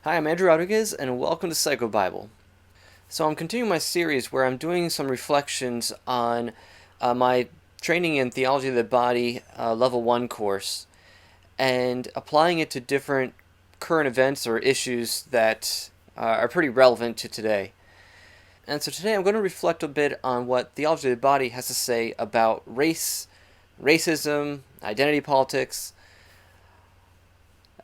Hi, I'm Andrew Rodriguez, and welcome to PsychoBible. So I'm continuing my series where I'm doing some reflections on my training in Theology of the Body Level 1 course and applying it to different current events or issues that are pretty relevant to today. And so today I'm going to reflect a bit on what Theology of the Body has to say about race, racism, identity politics.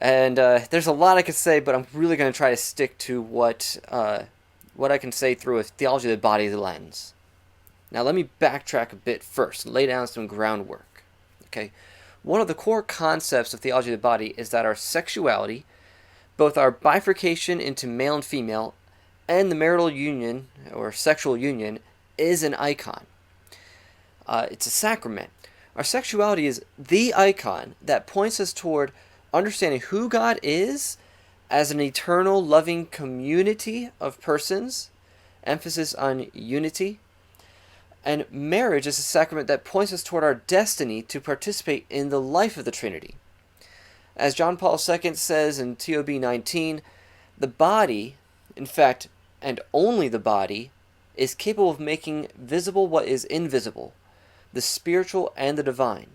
And there's a lot I could say, but I'm really going to try to stick to what I can say through a Theology of the Body lens. Now let me backtrack a bit first, lay down some groundwork. Okay, one of the core concepts of Theology of the Body is that our sexuality, both our bifurcation into male and female, and the marital union or sexual union, is an icon. It's a sacrament. Our sexuality is the icon that points us toward understanding who God is as an eternal, loving community of persons, emphasis on unity. And marriage is a sacrament that points us toward our destiny to participate in the life of the Trinity. As John Paul II says in TOB 19, the body, in fact, and only the body, is capable of making visible what is invisible, the spiritual and the divine.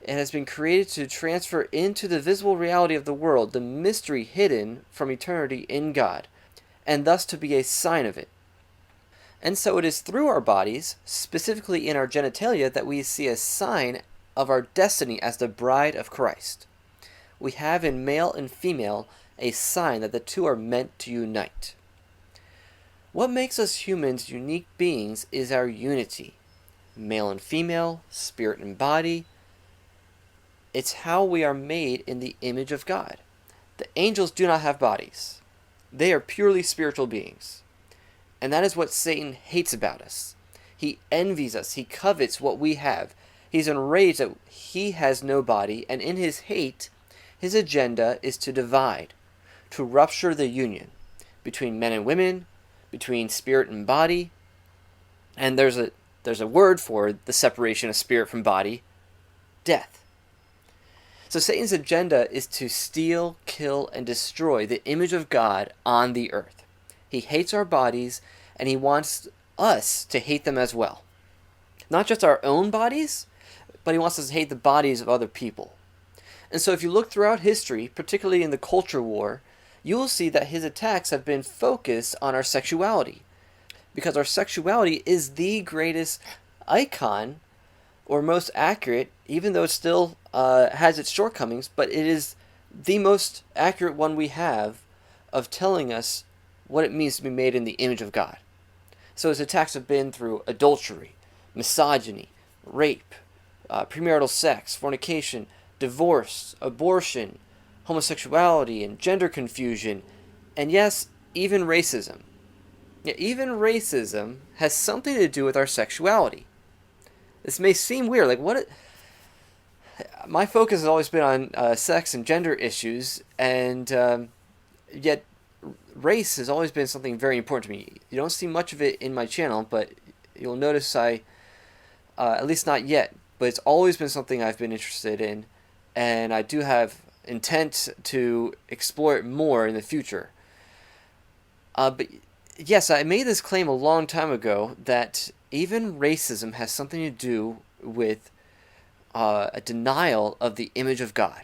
It has been created to transfer into the visible reality of the world the mystery hidden from eternity in God, and thus to be a sign of it. And so it is through our bodies, specifically in our genitalia, that we see a sign of our destiny as the bride of Christ. We have in male and female a sign that the two are meant to unite. What makes us humans unique beings is our unity. Male and female, spirit and body. It's how we are made in the image of God. The angels do not have bodies. They are purely spiritual beings. And that is what Satan hates about us. He envies us. He covets what we have. He's enraged that he has no body, and in his hate, his agenda is to divide, to rupture the union between men and women, between spirit and body. And there's a word for the separation of spirit from body: death. So Satan's agenda is to steal, kill, and destroy the image of God on the earth. He hates our bodies, and he wants us to hate them as well. Not just our own bodies, but he wants us to hate the bodies of other people. And so if you look throughout history, particularly in the culture war, you will see that his attacks have been focused on our sexuality. Because our sexuality is the greatest icon, or most accurate, even though it still has its shortcomings, but it is the most accurate one we have of telling us what it means to be made in the image of God. So his attacks have been through adultery, misogyny, rape, premarital sex, fornication, divorce, abortion, homosexuality, and gender confusion, and yes, even racism. Yeah, even racism has something to do with our sexuality. This may seem weird, my focus has always been on sex and gender issues, and yet race has always been something very important to me. You don't see much of it in my channel, but you'll notice at least not yet, but it's always been something I've been interested in, and I do have intent to explore it more in the future. But yes, I made this claim a long time ago that even racism has something to do with a denial of the image of God,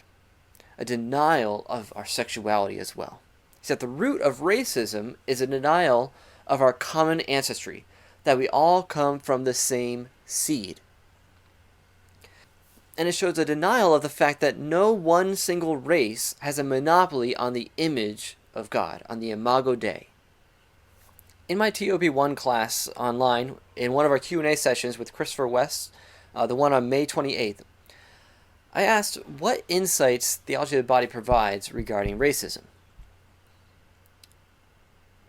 a denial of our sexuality as well. See, at the root of racism is a denial of our common ancestry, that we all come from the same seed. And it shows a denial of the fact that no one single race has a monopoly on the image of God, on the Imago Dei. In my TOB1 class online, in one of our Q&A sessions with Christopher West, the one on May 28th, I asked what insights Theology of the Body provides regarding racism.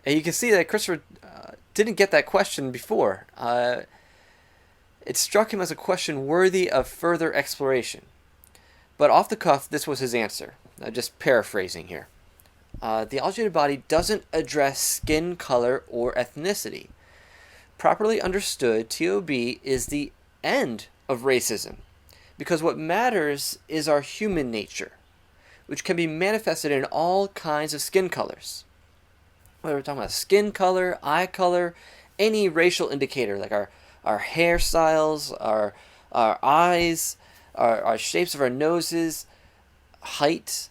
And you can see that Christopher didn't get that question before. It struck him as a question worthy of further exploration. But off the cuff, this was his answer. Just paraphrasing here. Theology of the Body doesn't address skin color or ethnicity. Properly understood, TOB is the end of racism, because what matters is our human nature. which can be manifested in all kinds of skin colors. Whether we're talking about skin color, eye color, any racial indicator, like our hairstyles, our eyes, our shapes of our noses, height,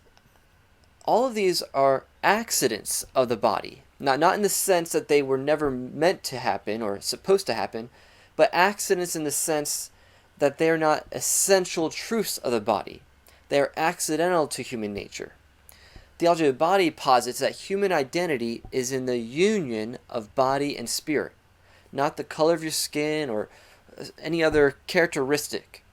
all of these are accidents of the body. Not in the sense that they were never meant to happen or supposed to happen, but accidents in the sense that they are not essential truths of the body. They are accidental to human nature. Theology of the Body posits that human identity is in the union of body and spirit, not the color of your skin or any other characteristic.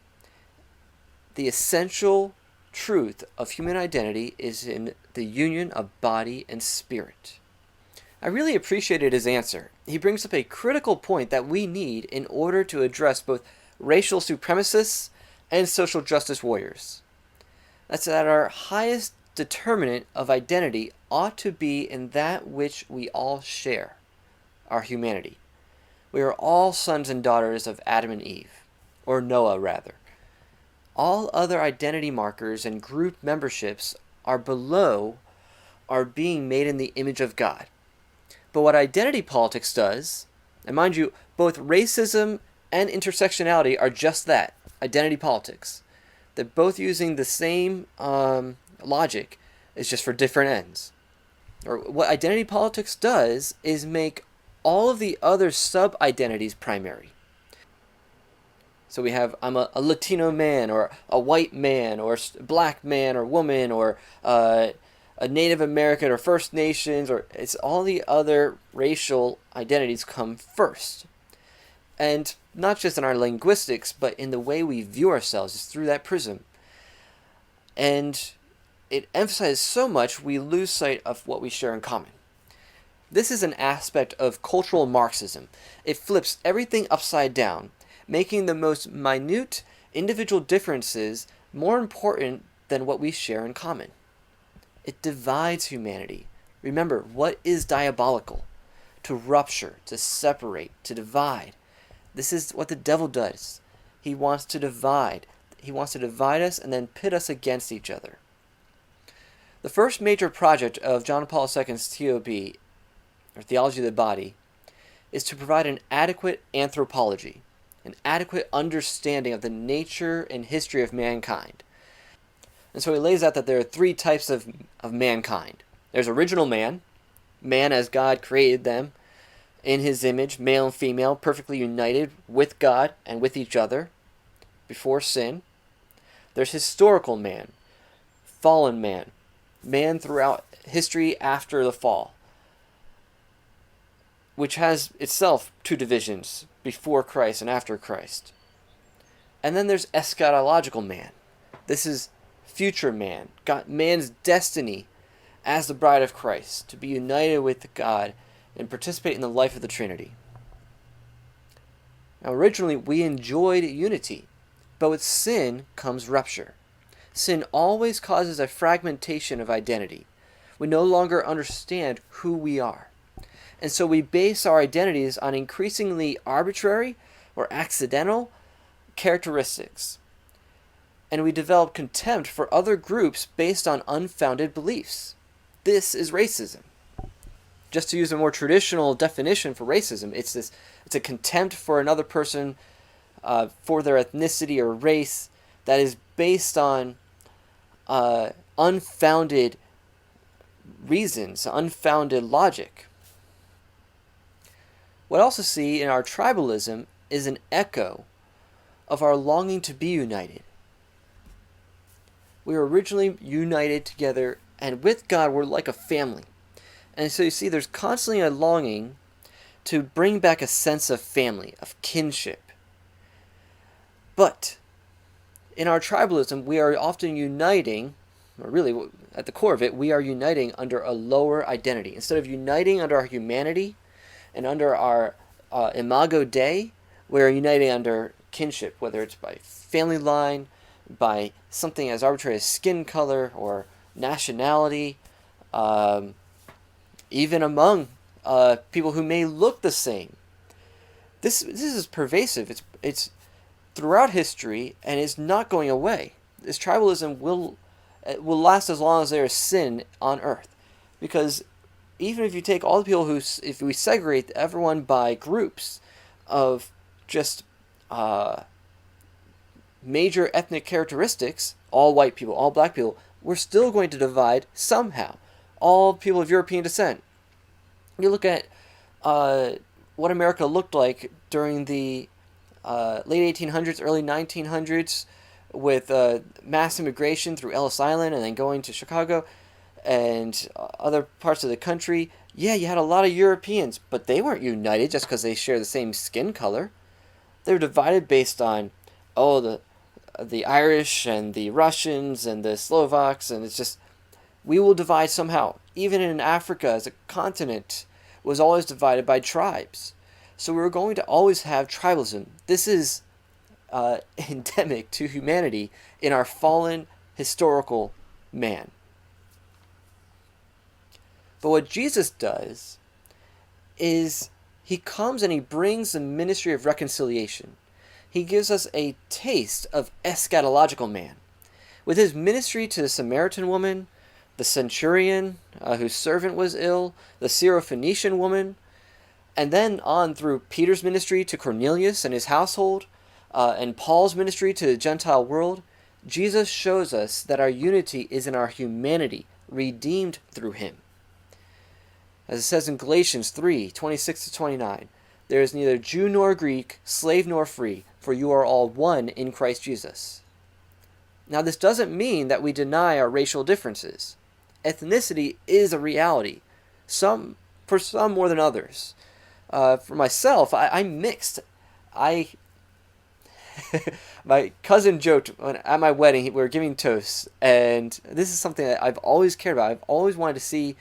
The essential truth of human identity is in the union of body and spirit. I really appreciated his answer. He brings up a critical point that we need in order to address both racial supremacists and social justice warriors. That's that our highest determinant of identity ought to be in that which we all share, our humanity. We are all sons and daughters of Adam and Eve, or Noah rather. All other identity markers and group memberships are below our being made in the image of God. But what identity politics does, and mind you, both racism and intersectionality are just that, identity politics. They're both using the same logic, it's just for different ends. Or what identity politics does is make all of the other sub-identities primary. So we have, I'm a Latino man, or a white man, or black man, or woman, or a Native American, or First Nations, or it's all the other racial identities come first. And not just in our linguistics, but in the way we view ourselves, is through that prism. And it emphasizes so much we lose sight of what we share in common. This is an aspect of cultural Marxism. It flips everything upside down, making the most minute individual differences more important than what we share in common. It divides humanity. Remember, what is diabolical? To rupture, to separate, to divide. This is what the devil does. He wants to divide. He wants to divide us and then pit us against each other. The first major project of John Paul II's TOB, or Theology of the Body, is to provide an adequate anthropology, an adequate understanding of the nature and history of mankind. And so he lays out that there are three types of mankind. There's original man as God created them in his image, male and female, perfectly united with God and with each other before sin. There's historical man, fallen man throughout history after the fall, which has itself two divisions, before Christ and after Christ. And then there's eschatological man. This is future man, man's destiny as the bride of Christ, to be united with God and participate in the life of the Trinity. Now, originally, we enjoyed unity, but with sin comes rupture. Sin always causes a fragmentation of identity. We no longer understand who we are. And so we base our identities on increasingly arbitrary or accidental characteristics. And we develop contempt for other groups based on unfounded beliefs. This is racism. Just to use a more traditional definition for racism, it's a contempt for another person for their ethnicity or race that is based on unfounded reasons, unfounded logic. What I also see in our tribalism is an echo of our longing to be united. We were originally united together, and with God we're like a family. And so you see there's constantly a longing to bring back a sense of family, of kinship. But in our tribalism, we are often uniting, or really at the core of it, we are uniting under a lower identity. Instead of uniting under our humanity and under our Imago Dei, we are uniting under kinship, whether it's by family line, by something as arbitrary as skin color or nationality, even among people who may look the same. This is pervasive. It's throughout history and is not going away. This tribalism will It will last as long as there is sin on earth. Because even if you take all the people if we segregate everyone by groups of just major ethnic characteristics, all white people, all black people, we're still going to divide somehow. All people of European descent. You look at what America looked like during the late 1800s, early 1900s, with mass immigration through Ellis Island and then going to Chicago and other parts of the country. Yeah, you had a lot of Europeans, but they weren't united just because they share the same skin color. They were divided based on, the Irish and the Russians and the Slovaks, and it's just, we will divide somehow. Even in Africa as a continent was always divided by tribes. So we're going to always have tribalism. This is endemic to humanity in our fallen historical man. But what Jesus does is he comes and he brings the ministry of reconciliation. He gives us a taste of Eschatological Man. With his ministry to the Samaritan woman, the centurion whose servant was ill, the Syrophoenician woman, and then on through Peter's ministry to Cornelius and his household, and Paul's ministry to the Gentile world, Jesus shows us that our unity is in our humanity, redeemed through him. As it says in Galatians 3:26-29, there is neither Jew nor Greek, slave nor free, for you are all one in Christ Jesus. Now this doesn't mean that we deny our racial differences. Ethnicity is a reality, for some more than others. For myself, I'm mixed. My cousin joked at my wedding, we were giving toasts, and this is something that I've always cared about. I've always wanted to see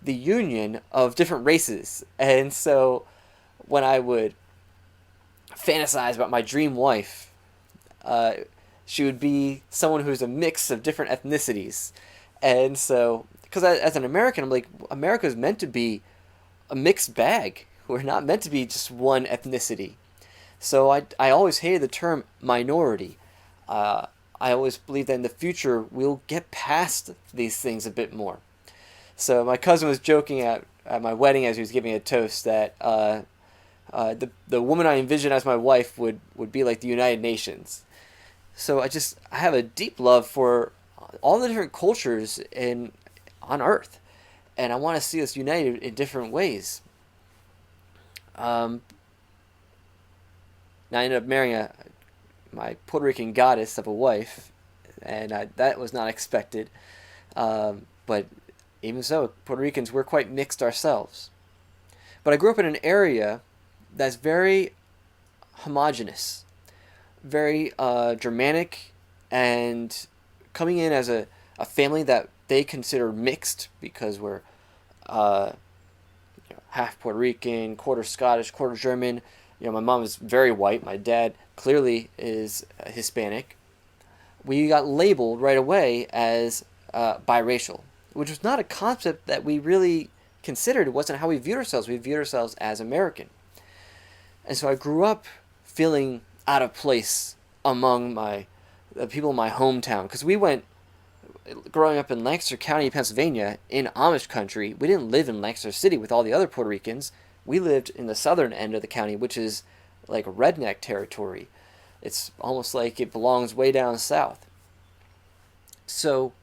the union of different races. And so when I would fantasize about my dream wife, she would be someone who's a mix of different ethnicities. And so, because as an American, I'm like, America is meant to be a mixed bag. We're not meant to be just one ethnicity. So I always hated the term minority. I always believe that in the future we'll get past these things a bit more. So my cousin was joking at my wedding as he was giving a toast that the woman I envisioned as my wife would be like the United Nations. So I have a deep love for all the different cultures on Earth, and I want to see us united in different ways. Now I ended up marrying my Puerto Rican goddess of a wife, and that was not expected. But even so, Puerto Ricans, we're quite mixed ourselves. But I grew up in an area that's very homogenous, very Germanic, and coming in as a family that they consider mixed because we're half Puerto Rican, quarter Scottish, quarter German. My mom is very white. My dad clearly is Hispanic. We got labeled right away as biracial, which was not a concept that we really considered. It wasn't how we viewed ourselves. We viewed ourselves as American. And so I grew up feeling out of place among the people in my hometown. Because growing up in Lancaster County, Pennsylvania, in Amish country, we didn't live in Lancaster City with all the other Puerto Ricans. We lived in the southern end of the county, which is like redneck territory. It's almost like it belongs way down south. So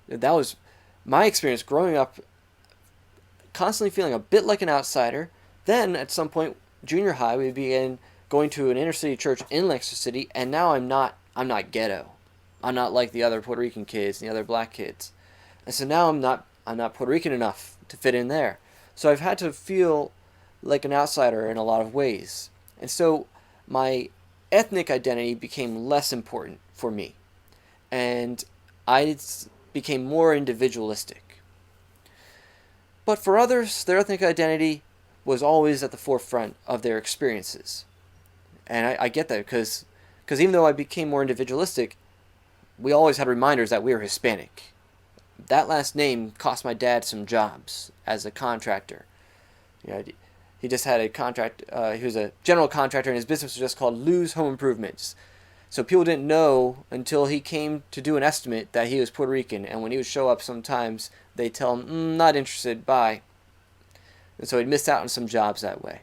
that was my experience growing up, constantly feeling a bit like an outsider. Then at some point, junior high, we began going to an inner city church in Lancaster City, and now I'm not ghetto. I'm not like the other Puerto Rican kids and the other black kids. And so now I'm not Puerto Rican enough to fit in there. So I've had to feel like an outsider in a lot of ways. And so my ethnic identity became less important for me. And I became more individualistic. But for others, their ethnic identity was always at the forefront of their experiences. And I get that because even though I became more individualistic, we always had reminders that we were Hispanic. That last name cost my dad some jobs as a contractor. He just had a contract. He was a general contractor, and his business was just called Lou's Home Improvements. So people didn't know until he came to do an estimate that he was Puerto Rican. And when he would show up sometimes, they tell him, not interested, bye. And so he'd missed out on some jobs that way.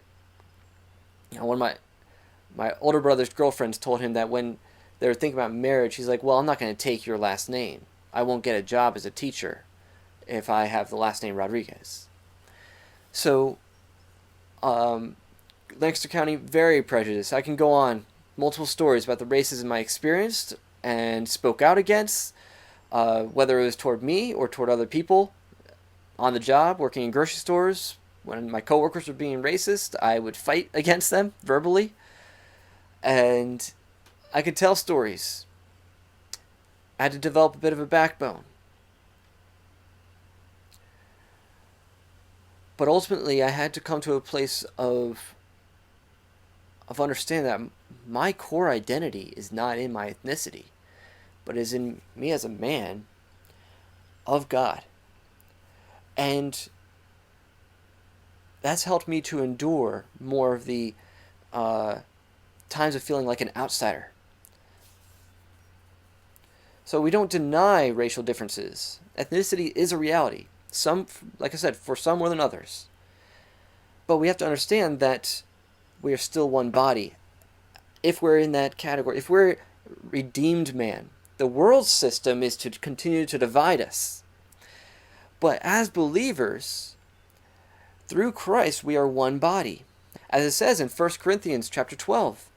Now, one of my older brother's girlfriends told him that when they were thinking about marriage, he's like, well, I'm not going to take your last name. I won't get a job as a teacher if I have the last name Rodriguez. So, Lancaster County, very prejudiced. I can go on multiple stories about the racism I experienced and spoke out against, whether it was toward me or toward other people on the job, working in grocery stores. When my coworkers were being racist, I would fight against them verbally. And I could tell stories. I had to develop a bit of a backbone. But ultimately, I had to come to a place of understanding that my core identity is not in my ethnicity, but is in me as a man of God. And that's helped me to endure more of the times of feeling like an outsider. So we don't deny racial differences. Ethnicity is a reality. Some, like I said, for some more than others. But we have to understand that we are still one body. If we're in that category, if we're redeemed man, the world system is to continue to divide us. But as believers, through Christ, we are one body. As it says in 1 Corinthians chapter 12,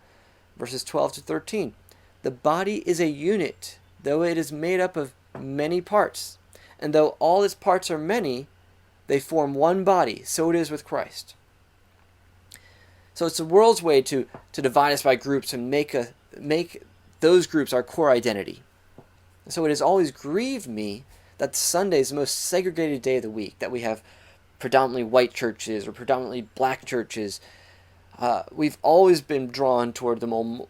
verses 12 to 13, the body is a unit, though it is made up of many parts. And though all its parts are many, they form one body. So it is with Christ. So it's the world's way to divide us by groups and make those groups our core identity. So it has always grieved me that Sunday is the most segregated day of the week, that we have predominantly white churches or predominantly black churches. We've always been drawn toward the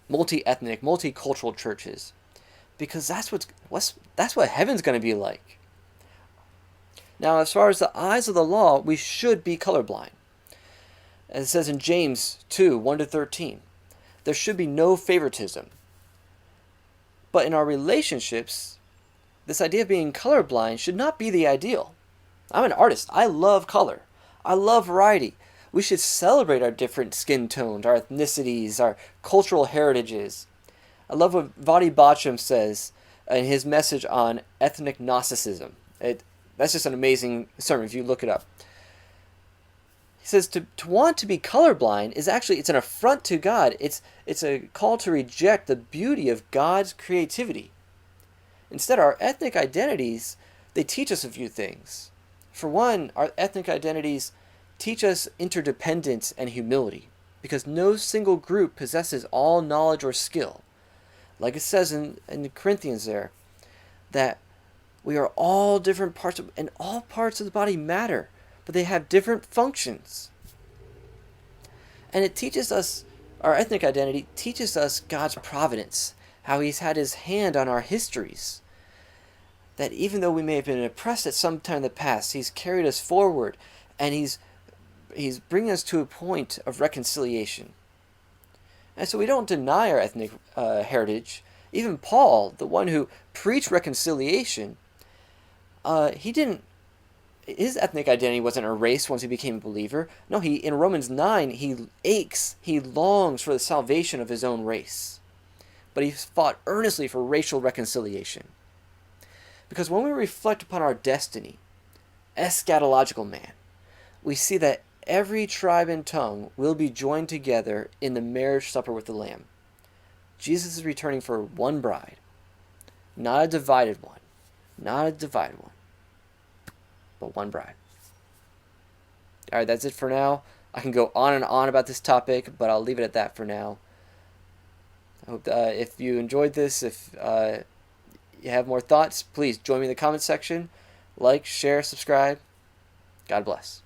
multi-ethnic, multicultural churches, because that's what heaven's going to be like. Now, as far as the eyes of the law, we should be colorblind. As it says in James 2, 1-13, there should be no favoritism. But in our relationships, this idea of being colorblind should not be the ideal. I'm an artist. I love color. I love variety. We should celebrate our different skin tones, our ethnicities, our cultural heritages. I love what Vadi Bacham says in his message on ethnic Gnosticism. That's just an amazing sermon if you look it up. He says to want to be colorblind is actually, it's an affront to God. It's a call to reject the beauty of God's creativity. Instead, our ethnic identities, they teach us a few things. For one, our ethnic identities teach us interdependence and humility, because no single group possesses all knowledge or skill. Like it says in Corinthians there, that we are all different parts and all parts of the body matter, but they have different functions. And it teaches us, our ethnic identity teaches us God's providence, how He's had His hand on our histories. That even though we may have been oppressed at some time in the past, He's carried us forward, and He's bringing us to a point of reconciliation. And so we don't deny our ethnic heritage. Even Paul, the one who preached reconciliation, his ethnic identity wasn't erased once he became a believer. No, in Romans 9, he longs for the salvation of his own race. But he fought earnestly for racial reconciliation. Because when we reflect upon our destiny, eschatological man, we see that every tribe and tongue will be joined together in the marriage supper with the Lamb. Jesus is returning for one bride, not a divided one, but one bride. All right, that's it for now. I can go on and on about this topic, but I'll leave it at that for now. I hope if you enjoyed this, if you have more thoughts, please join me in the comment section. Like, share, subscribe. God bless.